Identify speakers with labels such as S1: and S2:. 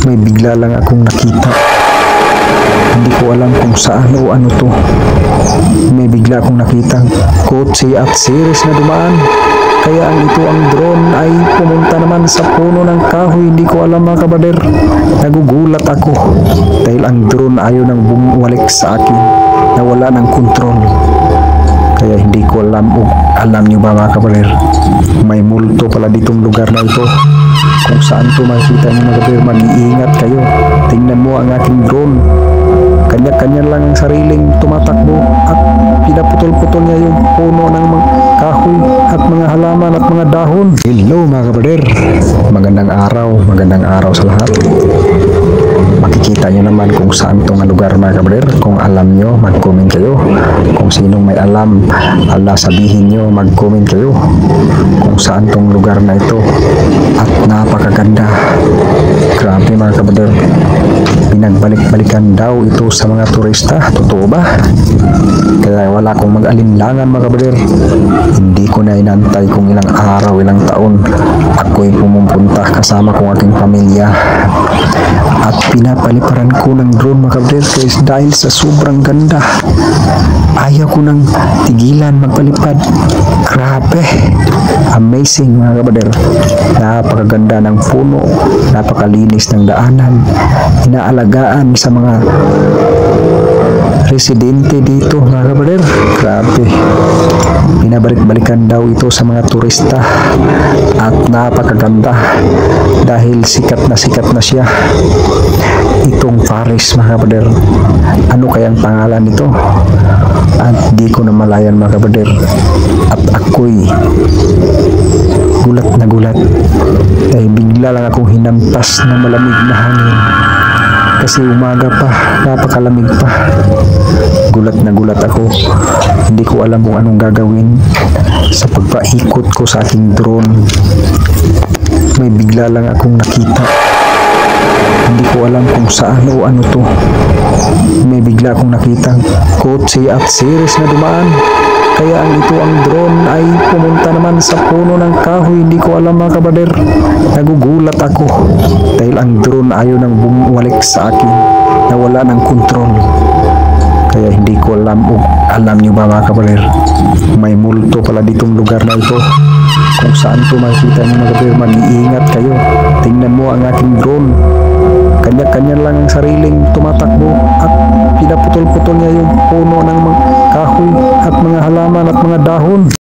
S1: May bigla lang akong nakita. Hindi ko alam kung saan o ano to. May bigla akong nakita kotse at series na dumaan. Kaya ang drone ay pumunta naman sa puno ng kahoy. Hindi ko alam mga kabader. Nagugulat ako dahil ang drone ayaw nang bumalik sa akin. Nawala ng kontrol. Kaya hindi ko alam. Alam nyo ba mga kabader? May multo pala ditong lugar na ito. Kung saan to makikita nyo mga kabader, mag-iingat kayo. Tingnan mo ang aking drone. Kanya-kanya lang ang sariling tumatakbo at pinaputol-putol niya yung puno ng mga kahoy at mga halaman at mga dahon. Hello mga kabader, magandang araw sa lahat. Makikita nyo naman kung saan itong lugar mga kabader. Kung alam nyo, mag-comment kayo. Kung sinong may alam, sabihin nyo, mag-comment kayo kung saan itong lugar na ito. At napakaganda. Grabe mga kabader, pinagbalik-balikan daw ito sa mga turista. Totoo ba? Kaya wala akong mag-alinlangan mga kabader. Hindi ko na inantay kung ilang araw, ilang taon ako'y pumupunta kasama kong aking pamilya. At pinapaliparan ko ng drone mga kabader dahil sa sobrang ganda. Ayaw ko nang tigilan magpalipad. Grabe. Amazing mga kabader. Napakaganda ng puno. Napakalinis ng daanan. Inaalagaan sa mga residente dito mga kabader. Grabe. Pinabalik-balikan daw ito sa mga turista. At napakaganda dahil sikat na siya. Itong Paris mga kabader. Ano kayang pangalan nito? At di ko na malayan mga kabader. At ako'y gulat na gulat dahil bigla lang akong hinampas ng malamig na hangin. Kasi umaga pa, napakalamig pa. Gulat na gulat ako. Hindi ko alam kung anong gagawin sa pagpaikot ko sa aking drone. May bigla lang akong nakita. Hindi ko alam kung saan o ano to. May bigla akong nakita kotse at series na dumaan. Kaya ang drone ay pumunta naman sa puno ng kahoy. Hindi ko alam mga kabader. Nagugulat ako dahil ang drone ayaw nang bumalik sa akin. Nawala ng kontrol. Kaya hindi ko alam. Alam nyo ba mga kabader? May multo pala ditong lugar na ito. Kung saan to makikita nyo mga kabader, mag-iingat kayo. Tingnan mo ang aking drone. Kanya-kanya lang ang sariling tumatakbo at pinaputol-putol niya yung puno ng mga kahoy at mga halaman at mga dahon.